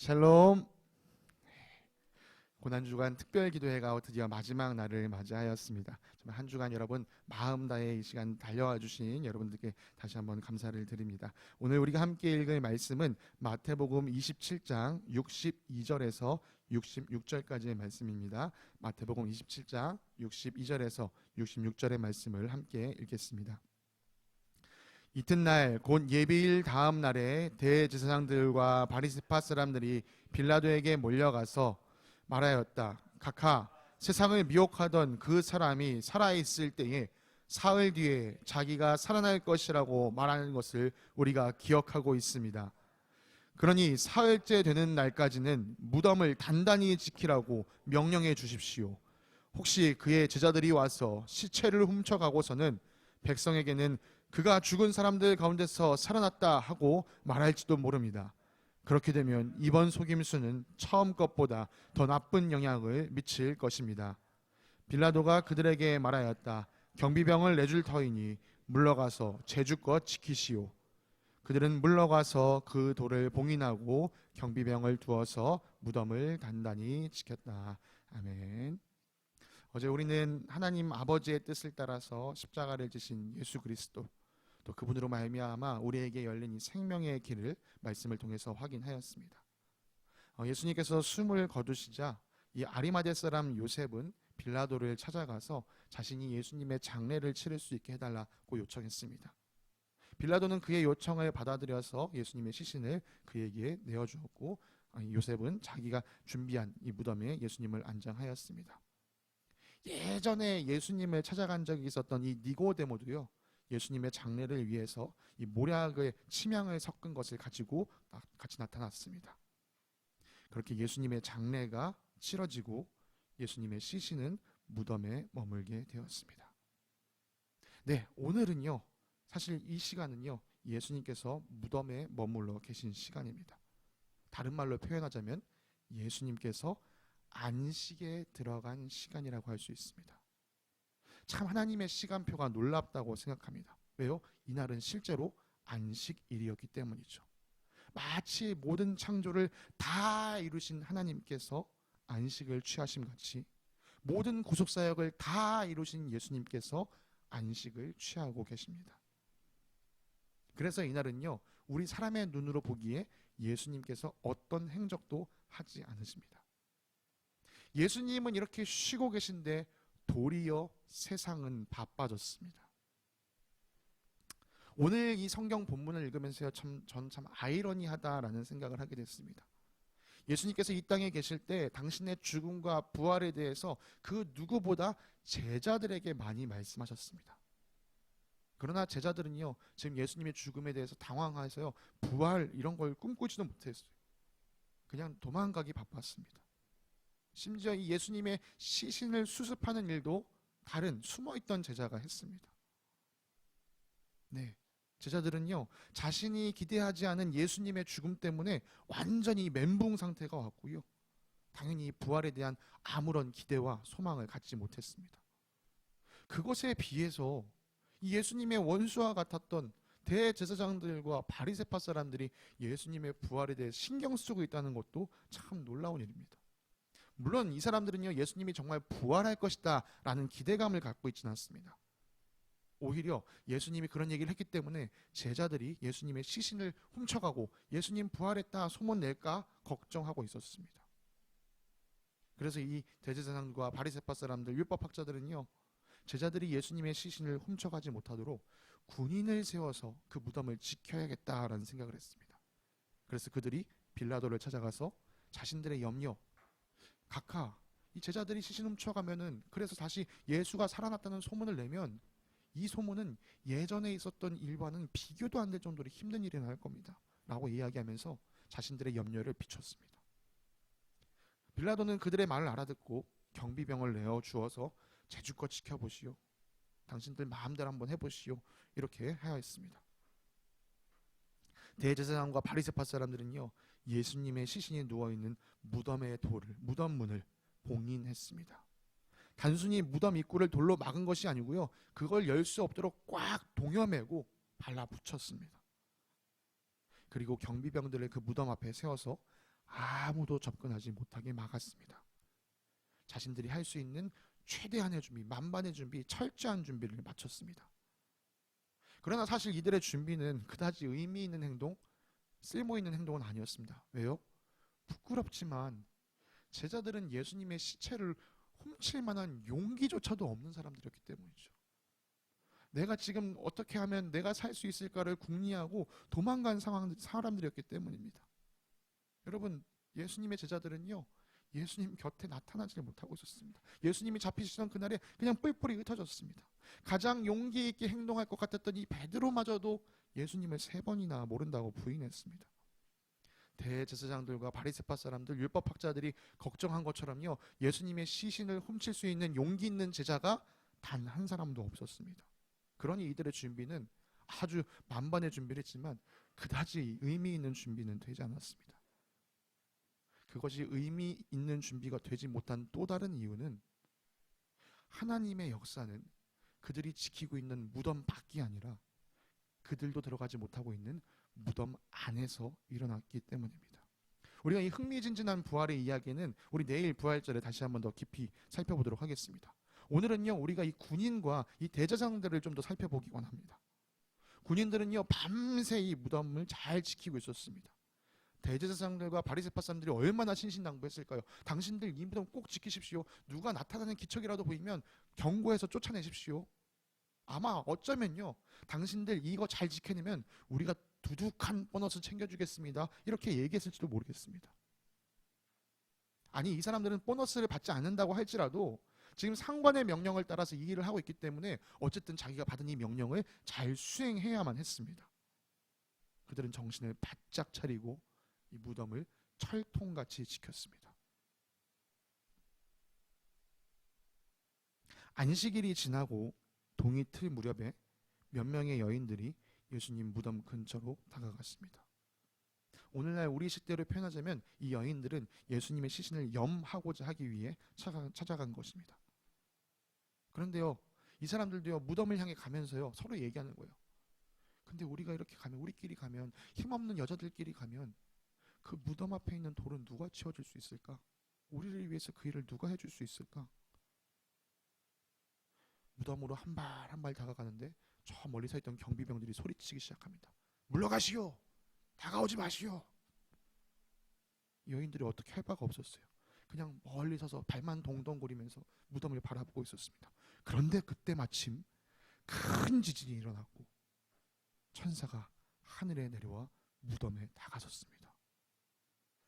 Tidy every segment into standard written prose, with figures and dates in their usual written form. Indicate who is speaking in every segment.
Speaker 1: 샬롬. 고난주간 특별기도회가 드디어 마지막 날을 맞이하였습니다. 정말 한 주간 여러분 마음 다해 이 시간 달려와 주신 여러분들께 다시 한번 감사를 드립니다. 오늘 우리가 함께 읽을 말씀은 마태복음 27장 62절에서 66절까지의 말씀입니다. 마태복음 27장 62절에서 66절의 말씀을 함께 읽겠습니다. 이튿날 곧 예비일 다음 날에 대제사장들과 바리새파 사람들이 빌라도에게 몰려가서 말하였다. 각하, 세상을 미혹하던 그 사람이 살아있을 때에 사흘 뒤에 자기가 살아날 것이라고 말하는 것을 우리가 기억하고 있습니다. 그러니 사흘째 되는 날까지는 무덤을 단단히 지키라고 명령해 주십시오. 혹시 그의 제자들이 와서 시체를 훔쳐가고서는 백성에게는 그가 죽은 사람들 가운데서 살아났다 하고 말할지도 모릅니다. 그렇게 되면 이번 속임수는 처음 것보다 더 나쁜 영향을 미칠 것입니다. 빌라도가 그들에게 말하였다. 경비병을 내줄 터이니 물러가서 제주껏 지키시오. 그들은 물러가서 그 돌을 봉인하고 경비병을 두어서 무덤을 단단히 지켰다. 아멘. 어제 우리는 하나님 아버지의 뜻을 따라서 십자가를 지신 예수 그리스도, 또 그분으로 말미암아 우리에게 열린 이 생명의 길을 말씀을 통해서 확인하였습니다. 예수님께서 숨을 거두시자 이 아리마대 사람 요셉은 빌라도를 찾아가서 자신이 예수님의 장례를 치를 수 있게 해달라고 요청했습니다. 빌라도는 그의 요청을 받아들여서 예수님의 시신을 그에게 내어주었고, 요셉은 자기가 준비한 이 무덤에 예수님을 안장하였습니다. 예전에 예수님을 찾아간 적이 있었던 이 니고데모도요, 예수님의 장례를 위해서 이 모략의 침향을 섞은 것을 가지고 같이 나타났습니다. 그렇게 예수님의 장례가 치러지고 예수님의 시신은 무덤에 머물게 되었습니다. 네, 오늘은요, 사실 이 시간은요, 예수님께서 무덤에 머물러 계신 시간입니다. 다른 말로 표현하자면 예수님께서 안식에 들어간 시간이라고 할 수 있습니다. 참 하나님의 시간표가 놀랍다고 생각합니다. 왜요? 이날은 실제로 안식일이었기 때문이죠. 마치 모든 창조를 다 이루신 하나님께서 안식을 취하심 같이 모든 구속사역을 다 이루신 예수님께서 안식을 취하고 계십니다. 그래서 이날은요, 우리 사람의 눈으로 보기에 예수님께서 어떤 행적도 하지 않으십니다. 예수님은 이렇게 쉬고 계신데 도리어 세상은 바빠졌습니다. 오늘 이 성경 본문을 읽으면서 전 참 아이러니하다라는 생각을 하게 됐습니다. 예수님께서 이 땅에 계실 때 당신의 죽음과 부활에 대해서 그 누구보다 제자들에게 많이 말씀하셨습니다. 그러나 제자들은요, 지금 예수님의 죽음에 대해서 당황해서요, 부활 이런 걸 꿈꾸지도 못했어요. 그냥 도망가기 바빴습니다. 심지어 이 예수님의 시신을 수습하는 일도 다른 숨어있던 제자가 했습니다. 네, 제자들은요, 자신이 기대하지 않은 예수님의 죽음 때문에 완전히 멘붕 상태가 왔고요, 당연히 부활에 대한 아무런 기대와 소망을 갖지 못했습니다. 그것에 비해서 이 예수님의 원수와 같았던 대제사장들과 바리새파 사람들이 예수님의 부활에 대해 신경 쓰고 있다는 것도 참 놀라운 일입니다. 물론 이 사람들은요, 예수님이 정말 부활할 것이다 라는 기대감을 갖고 있지는 않습니다. 오히려 예수님이 그런 얘기를 했기 때문에 제자들이 예수님의 시신을 훔쳐가고 예수님 부활했다 소문 낼까 걱정하고 있었습니다. 그래서 이 대제사장과 바리새파 사람들, 율법학자들은요, 제자들이 예수님의 시신을 훔쳐가지 못하도록 군인을 세워서 그 무덤을 지켜야겠다라는 생각을 했습니다. 그래서 그들이 빌라도를 찾아가서 자신들의 염려, 각하, 이 제자들이 시신 훔쳐가면은 그래서 다시 예수가 살아났다는 소문을 내면 이 소문은 예전에 있었던 일과는 비교도 안 될 정도로 힘든 일이 날 겁니다 라고 이야기하면서 자신들의 염려를 비췄습니다. 빌라도는 그들의 말을 알아듣고 경비병을 내어주어서 제주껏 지켜보시오, 당신들 마음대로 한번 해보시오, 이렇게 하였습니다. 대제사장과 바리새파 사람들은요, 예수님의 시신이 누워있는 무덤의 돌을, 무덤 문을 봉인했습니다. 단순히 무덤 입구를 돌로 막은 것이 아니고요, 그걸 열 수 없도록 꽉 동여매고 발라붙였습니다. 그리고 경비병들을 그 무덤 앞에 세워서 아무도 접근하지 못하게 막았습니다. 자신들이 할 수 있는 최대한의 준비, 만반의 준비, 철저한 준비를 마쳤습니다. 그러나 사실 이들의 준비는 그다지 의미 있는 행동, 쓸모 있는 행동은 아니었습니다. 왜요? 부끄럽지만 제자들은 예수님의 시체를 훔칠 만한 용기조차도 없는 사람들이었기 때문이죠. 내가 지금 어떻게 하면 내가 살 수 있을까를 궁리하고 도망간 사람들이었기 때문입니다. 여러분, 예수님의 제자들은요, 예수님 곁에 나타나지 못하고 있었습니다. 예수님이 잡히시던 그날에 그냥 뿔뿔이 흩어졌습니다. 가장 용기 있게 행동할 것 같았던 이 베드로마저도 예수님을 3번이나 모른다고 부인했습니다. 대제사장들과 바리새파 사람들, 율법학자들이 걱정한 것처럼요, 예수님의 시신을 훔칠 수 있는 용기 있는 제자가 단 한 사람도 없었습니다. 그러니 이들의 준비는 아주 만반의 준비를 했지만 그다지 의미 있는 준비는 되지 않았습니다. 그것이 의미 있는 준비가 되지 못한 또 다른 이유는 하나님의 역사는 그들이 지키고 있는 무덤 밖이 아니라 그들도 들어가지 못하고 있는 무덤 안에서 일어났기 때문입니다. 우리가 이 흥미진진한 부활의 이야기는 우리 내일 부활절에 다시 한번 더 깊이 살펴보도록 하겠습니다. 오늘은요, 우리가 이 군인과 이 대제사장들을 좀 더 살펴보기 원합니다. 군인들은요, 밤새 이 무덤을 잘 지키고 있었습니다. 대제사장들과 바리새파 사람들이 얼마나 신신당부했을까요? 당신들 이 무덤 꼭 지키십시오. 누가 나타나는 기척이라도 보이면 경고해서 쫓아내십시오. 아마 어쩌면요, 당신들 이거 잘 지켜내면 우리가 두둑한 보너스 챙겨주겠습니다, 이렇게 얘기했을지도 모르겠습니다. 아니, 이 사람들은 보너스를 받지 않는다고 할지라도 지금 상관의 명령을 따라서 이 일을 하고 있기 때문에 어쨌든 자기가 받은 이 명령을 잘 수행해야만 했습니다. 그들은 정신을 바짝 차리고 이 무덤을 철통같이 지켰습니다. 안식일이 지나고 동이 틀 무렵에 몇 명의 여인들이 예수님 무덤 근처로 다가갔습니다. 오늘날 우리 식대로 표현하자면 이 여인들은 예수님의 시신을 염하고자 하기 위해 찾아간 것입니다. 그런데요, 이 사람들도요, 무덤을 향해 가면서요, 서로 얘기하는 거예요. 근데 우리가 이렇게 가면, 우리끼리 가면, 힘없는 여자들끼리 가면 그 무덤 앞에 있는 돌은 누가 치워줄 수 있을까? 우리를 위해서 그 일을 누가 해줄 수 있을까? 무덤으로 한 발 한 발 다가가는데 저 멀리 서 있던 경비병들이 소리치기 시작합니다. 물러가시오! 다가오지 마시오! 여인들이 어떻게 할 바가 없었어요. 그냥 멀리 서서 발만 동동거리면서 무덤을 바라보고 있었습니다. 그런데 그때 마침 큰 지진이 일어났고 천사가 하늘에 내려와 무덤에 다가섰습니다.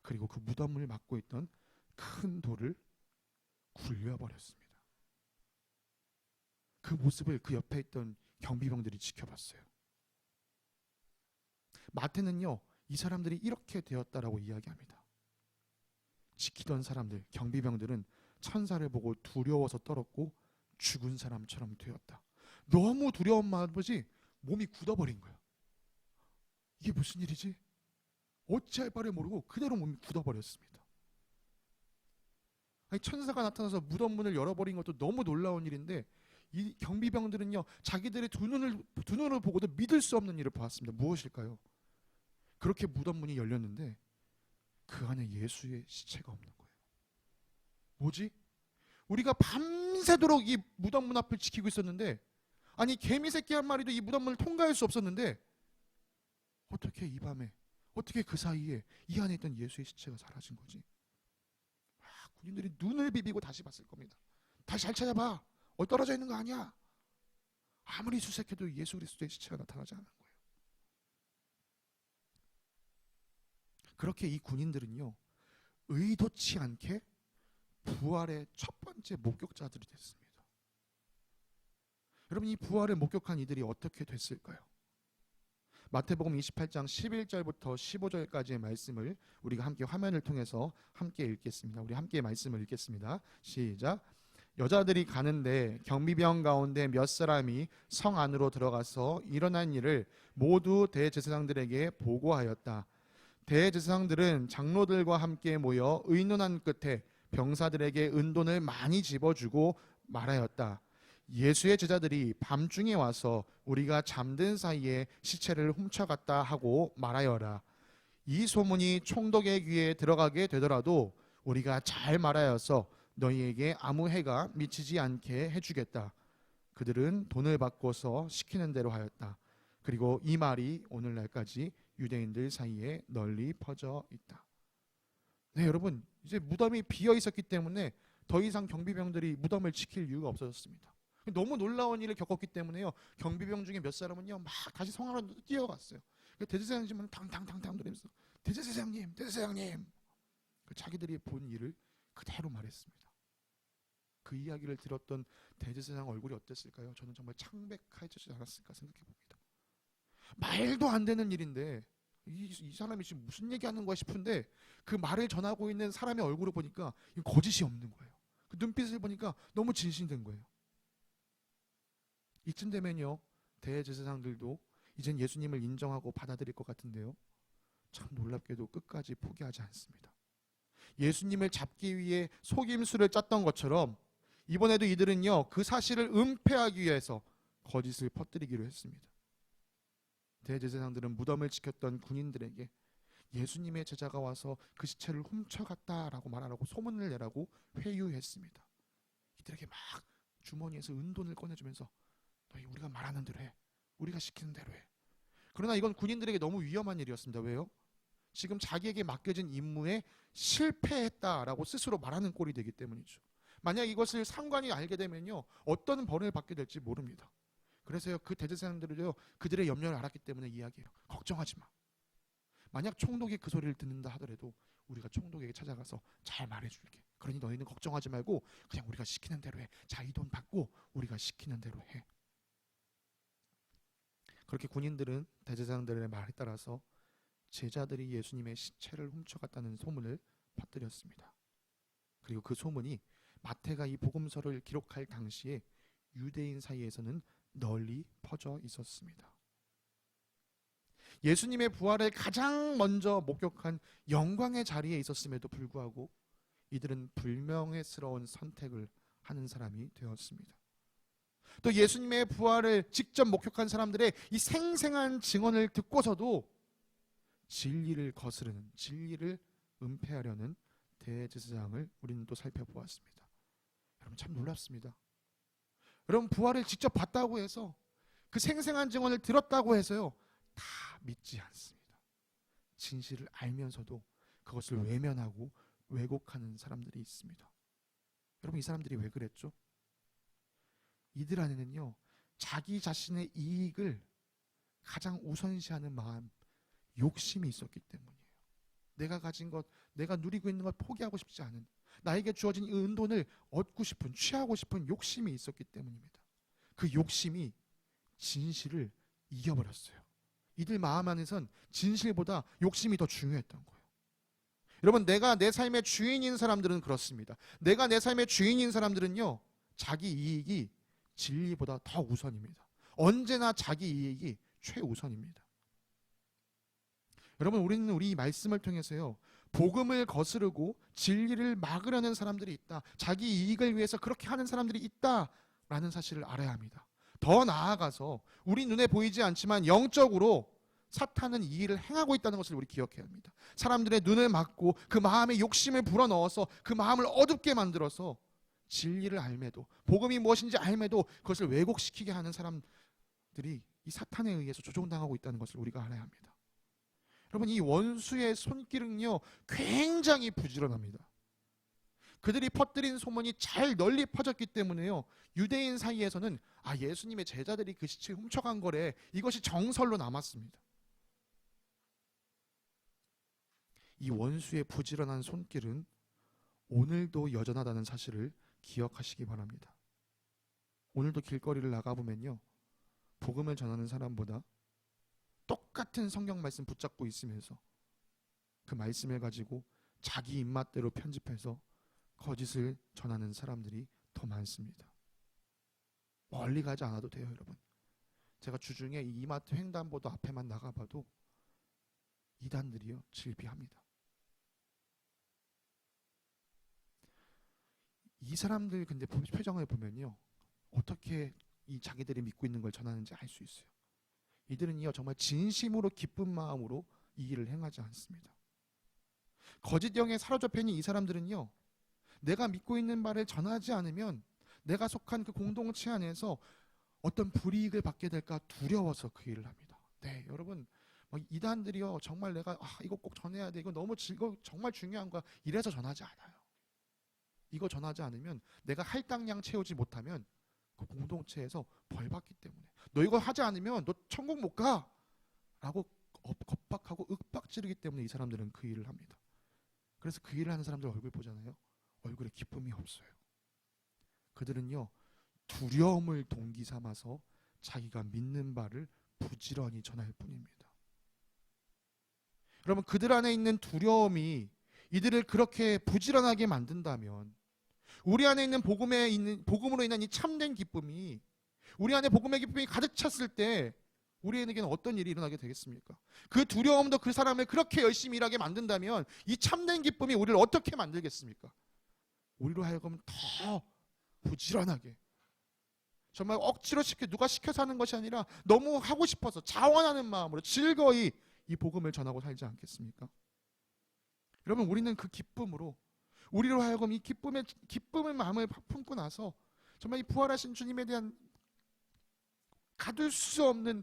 Speaker 1: 그리고 그 무덤을 막고 있던 큰 돌을 굴려버렸습니다. 그 모습을 그 옆에 있던 경비병들이 지켜봤어요. 마태는요, 이 사람들이 이렇게 되었다라고 이야기합니다. 지키던 사람들, 경비병들은 천사를 보고 두려워서 떨었고 죽은 사람처럼 되었다. 너무 두려운 마음이 몸이 굳어버린 거야. 이게 무슨 일이지? 어찌할 바를 모르고 그대로 몸이 굳어버렸습니다. 아니, 천사가 나타나서 무덤 문을 열어버린 것도 너무 놀라운 일인데 이 경비병들은요, 자기들의 두 눈을 보고도 믿을 수 없는 일을 보았습니다. 무엇일까요? 그렇게 무덤 문이 열렸는데 그 안에 예수의 시체가 없는 거예요. 뭐지? 우리가 밤새도록 이 무덤 문 앞을 지키고 있었는데, 아니 개미 새끼 한 마리도 이 무덤 문을 통과할 수 없었는데 어떻게 이 밤에, 어떻게 그 사이에 이 안에 있던 예수의 시체가 사라진 거지? 군인들이 눈을 비비고 다시 봤을 겁니다. 다시 잘 찾아봐. 떨어져 있는 거 아니야. 아무리 수색해도 예수 그리스도의 시체가 나타나지 않은 거예요. 그렇게 이 군인들은요, 의도치 않게 부활의 첫 번째 목격자들이 됐습니다. 여러분, 이 부활을 목격한 이들이 어떻게 됐을까요? 마태복음 28장 11절부터 15절까지의 말씀을 우리가 함께 화면을 통해서 함께 읽겠습니다. 우리 함께 말씀을 읽겠습니다. 시작. 여자들이 가는데 경비병 가운데 몇 사람이 성 안으로 들어가서 일어난 일을 모두 대제사장들에게 보고하였다. 대제사장들은 장로들과 함께 모여 의논한 끝에 병사들에게 은돈을 많이 집어주고 말하였다. 예수의 제자들이 밤중에 와서 우리가 잠든 사이에 시체를 훔쳐갔다 하고 말하여라. 이 소문이 총독의 귀에 들어가게 되더라도 우리가 잘 말하여서 너희에게 아무 해가 미치지 않게 해주겠다. 그들은 돈을 바꿔서 시키는 대로 하였다. 그리고 이 말이 오늘날까지 유대인들 사이에 널리 퍼져 있다. 네, 여러분, 이제 무덤이 비어 있었기 때문에 더 이상 경비병들이 무덤을 지킬 이유가 없어졌습니다. 너무 놀라운 일을 겪었기 때문에요. 경비병 중에 몇 사람은요, 막 다시 성 안으로 뛰어갔어요. 대제사장님은 탕탕탕탕 돌리면서 대제사장님, 대제사장님. 자기들이 본 일을 그대로 말했습니다. 그 이야기를 들었던 대제사장 얼굴이 어땠을까요? 저는 정말 창백해지지 않았을까 생각해 봅니다. 말도 안 되는 일인데 이 사람이 지금 무슨 얘기하는 거야 싶은데 그 말을 전하고 있는 사람의 얼굴을 보니까 거짓이 없는 거예요. 그 눈빛을 보니까 너무 진실된 거예요. 이쯤 되면요, 대제사장들도 이젠 예수님을 인정하고 받아들일 것 같은데요, 참 놀랍게도 끝까지 포기하지 않습니다. 예수님을 잡기 위해 속임수를 짰던 것처럼 이번에도 이들은요, 그 사실을 은폐하기 위해서 거짓을 퍼뜨리기로 했습니다. 대제사장들은 무덤을 지켰던 군인들에게 예수님의 제자가 와서 그 시체를 훔쳐갔다라고 말하라고 소문을 내라고 회유했습니다. 이들에게 막 주머니에서 은돈을 꺼내주면서 너희 우리가 말하는 대로 해, 우리가 시키는 대로 해. 그러나 이건 군인들에게 너무 위험한 일이었습니다. 왜요? 지금 자기에게 맡겨진 임무에 실패했다라고 스스로 말하는 꼴이 되기 때문이죠. 만약 이것을 상관이 알게 되면요, 어떤 벌을 받게 될지 모릅니다. 그래서요, 그 대제사장들은요, 그들의 염려를 알았기 때문에 이야기해요. 걱정하지 마. 만약 총독이 그 소리를 듣는다 하더라도 우리가 총독에게 찾아가서 잘 말해줄게. 그러니 너희는 걱정하지 말고 그냥 우리가 시키는 대로 해. 자, 이 돈 받고 우리가 시키는 대로 해. 그렇게 군인들은 대제사장들의 말에 따라서 제자들이 예수님의 시체를 훔쳐갔다는 소문을 퍼뜨렸습니다. 그리고 그 소문이 마태가 이 복음서를 기록할 당시에 유대인 사이에서는 널리 퍼져 있었습니다. 예수님의 부활을 가장 먼저 목격한 영광의 자리에 있었음에도 불구하고 이들은 불명예스러운 선택을 하는 사람이 되었습니다. 또 예수님의 부활을 직접 목격한 사람들의 이 생생한 증언을 듣고서도 진리를 거스르는, 진리를 은폐하려는 대제사장을 우리는 또 살펴보았습니다. 여러분, 참 놀랍습니다. 여러분, 부활을 직접 봤다고 해서, 그 생생한 증언을 들었다고 해서요, 다 믿지 않습니다. 진실을 알면서도 그것을 외면하고 왜곡하는 사람들이 있습니다. 여러분, 이 사람들이 왜 그랬죠? 이들 안에는요, 자기 자신의 이익을 가장 우선시하는 마음, 욕심이 있었기 때문이에요. 내가 가진 것, 내가 누리고 있는 것 포기하고 싶지 않은, 나에게 주어진 이 은돈을 얻고 싶은, 취하고 싶은 욕심이 있었기 때문입니다. 그 욕심이 진실을 이겨버렸어요. 이들 마음 안에선 진실보다 욕심이 더 중요했던 거예요. 여러분, 내가 내 삶의 주인인 사람들은 그렇습니다. 내가 내 삶의 주인인 사람들은요, 자기 이익이 진리보다 더 우선입니다. 언제나 자기 이익이 최우선입니다. 여러분, 우리는 우리 말씀을 통해서요, 복음을 거스르고 진리를 막으려는 사람들이 있다, 자기 이익을 위해서 그렇게 하는 사람들이 있다라는 사실을 알아야 합니다. 더 나아가서 우리 눈에 보이지 않지만 영적으로 사탄은 이 일을 행하고 있다는 것을 우리 기억해야 합니다. 사람들의 눈을 막고 그 마음에 욕심을 불어넣어서 그 마음을 어둡게 만들어서 진리를 알매도, 복음이 무엇인지 알매도 그것을 왜곡시키게 하는 사람들이 이 사탄에 의해서 조종당하고 있다는 것을 우리가 알아야 합니다. 여러분, 이 원수의 손길은요, 굉장히 부지런합니다. 그들이 퍼뜨린 소문이 잘 널리 퍼졌기 때문에요, 유대인 사이에서는 예수님의 제자들이 그 시체를 훔쳐간 거래, 이것이 정설로 남았습니다. 이 원수의 부지런한 손길은 오늘도 여전하다는 사실을 기억하시기 바랍니다. 오늘도 길거리를 나가보면요, 복음을 전하는 사람보다 똑같은 성경 말씀 붙잡고 있으면서 그 말씀을 가지고 자기 입맛대로 편집해서 거짓을 전하는 사람들이 더 많습니다. 멀리 가지 않아도 돼요, 여러분. 제가 주중에 이 이마트 횡단보도 앞에만 나가봐도 이단들이요, 질비합니다. 이 사람들 근데 표정을 보면요, 어떻게 이 자기들이 믿고 있는 걸 전하는지 알 수 있어요. 이들은요, 정말 진심으로 기쁜 마음으로 이 일을 행하지 않습니다. 거짓 영에 사로잡혀 있는 이 사람들은요, 내가 믿고 있는 바를 전하지 않으면 내가 속한 그 공동체 안에서 어떤 불이익을 받게 될까 두려워서 그 일을 합니다. 네, 여러분, 이단들이요, 정말 내가 이거 꼭 전해야 돼, 이거 너무 정말 중요한 거야, 이래서 전하지 않아요. 이거 전하지 않으면 내가 할당량 채우지 못하면 그 공동체에서 벌 받기 때문에, 너 이거 하지 않으면 너 천국 못 가 라고 겁박하고 윽박지르기 때문에 이 사람들은 그 일을 합니다. 그래서 그 일을 하는 사람들 얼굴 보잖아요. 얼굴에 기쁨이 없어요. 그들은요, 두려움을 동기 삼아서 자기가 믿는 바를 부지런히 전할 뿐입니다. 여러분, 그들 안에 있는 두려움이 이들을 그렇게 부지런하게 만든다면, 우리 안에 있는 복음으로 인한 이 참된 기쁨이, 우리 안에 복음의 기쁨이 가득 찼을 때 우리에게는 어떤 일이 일어나게 되겠습니까? 그 두려움도 그 사람을 그렇게 열심히 일하게 만든다면 이 참된 기쁨이 우리를 어떻게 만들겠습니까? 우리로 하여금 더 부지런하게, 정말 억지로 누가 시켜서 하는 것이 아니라 너무 하고 싶어서 자원하는 마음으로 즐거이 이 복음을 전하고 살지 않겠습니까? 여러분, 우리는 그 기쁨으로, 우리로 하여금 이 기쁨의 마음을 품고 나서 정말 이 부활하신 주님에 대한 가둘 수 없는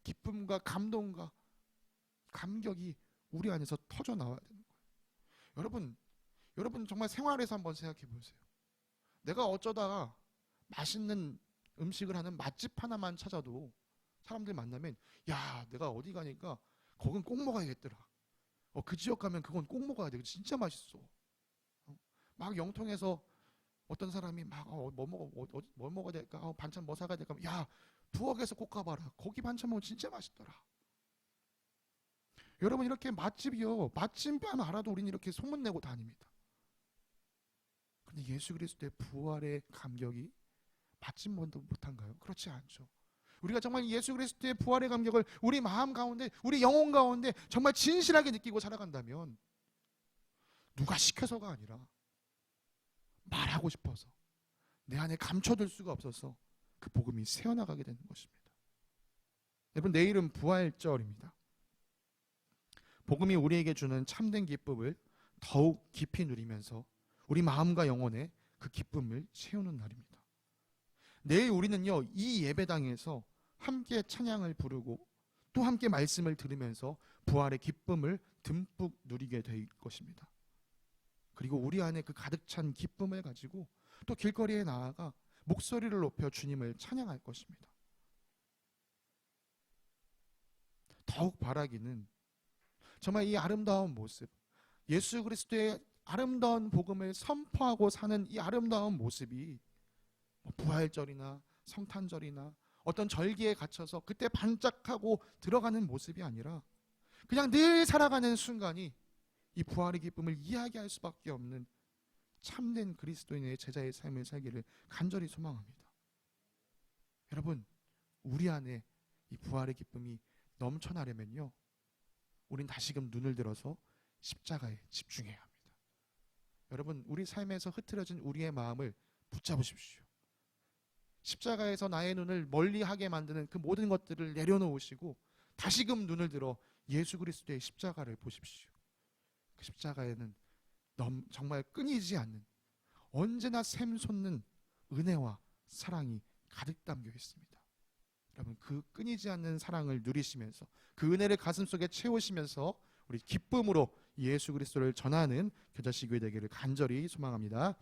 Speaker 1: 기쁨과 감동과 감격이 우리 안에서 터져 나와야 되는 거예요. 여러분 정말 생활에서 한번 생각해 보세요. 내가 어쩌다가 맛있는 음식을 하는 맛집 하나만 찾아도 사람들 만나면, 야, 내가 어디 가니까 거긴 꼭 먹어야겠더라. 그 지역 가면 그건 꼭 먹어야 돼. 진짜 맛있어. 막 영통에서 어떤 사람이 막 뭐 먹어야 될까? 반찬 뭐 사가야 될까? 야, 부엌에서 꼭 가봐라. 거기 반찬 먹으면 진짜 맛있더라. 여러분, 이렇게 맛집이요, 맛집만 알아도 우리는 이렇게 소문내고 다닙니다. 근데 예수 그리스도의 부활의 감격이 맛집만도 못한가요? 그렇지 않죠. 우리가 정말 예수 그리스도의 부활의 감격을 우리 마음 가운데, 우리 영혼 가운데 정말 진실하게 느끼고 살아간다면, 누가 시켜서가 아니라 말하고 싶어서, 내 안에 감춰둘 수가 없어서 그 복음이 새어나가게 되는 것입니다. 여러분, 내일은 부활절입니다. 복음이 우리에게 주는 참된 기쁨을 더욱 깊이 누리면서 우리 마음과 영혼에 그 기쁨을 채우는 날입니다. 내일 우리는요, 이 예배당에서 함께 찬양을 부르고 또 함께 말씀을 들으면서 부활의 기쁨을 듬뿍 누리게 될 것입니다. 그리고 우리 안에 그 가득 찬 기쁨을 가지고 또 길거리에 나아가 목소리를 높여 주님을 찬양할 것입니다. 더욱 바라기는 정말 이 아름다운 모습, 예수 그리스도의 아름다운 복음을 선포하고 사는 이 아름다운 모습이 부활절이나 성탄절이나 어떤 절기에 갇혀서 그때 반짝하고 들어가는 모습이 아니라 그냥 늘 살아가는 순간이 이 부활의 기쁨을 이야기할 수밖에 없는 참된 그리스도인의 제자의 삶을 살기를 간절히 소망합니다. 여러분, 우리 안에 이 부활의 기쁨이 넘쳐나려면요, 우린 다시금 눈을 들어서 십자가에 집중해야 합니다. 여러분, 우리 삶에서 흐트러진 우리의 마음을 붙잡으십시오. 십자가에서 나의 눈을 멀리하게 만드는 그 모든 것들을 내려놓으시고 다시금 눈을 들어 예수 그리스도의 십자가를 보십시오. 그 십자가에는 정말 끊이지 않는, 언제나 샘솟는 은혜와 사랑이 가득 담겨 있습니다. 여러분, 그 끊이지 않는 사랑을 누리시면서 그 은혜를 가슴속에 채우시면서 우리 기쁨으로 예수 그리스도를 전하는 겨자씨 교회 되기를 간절히 소망합니다.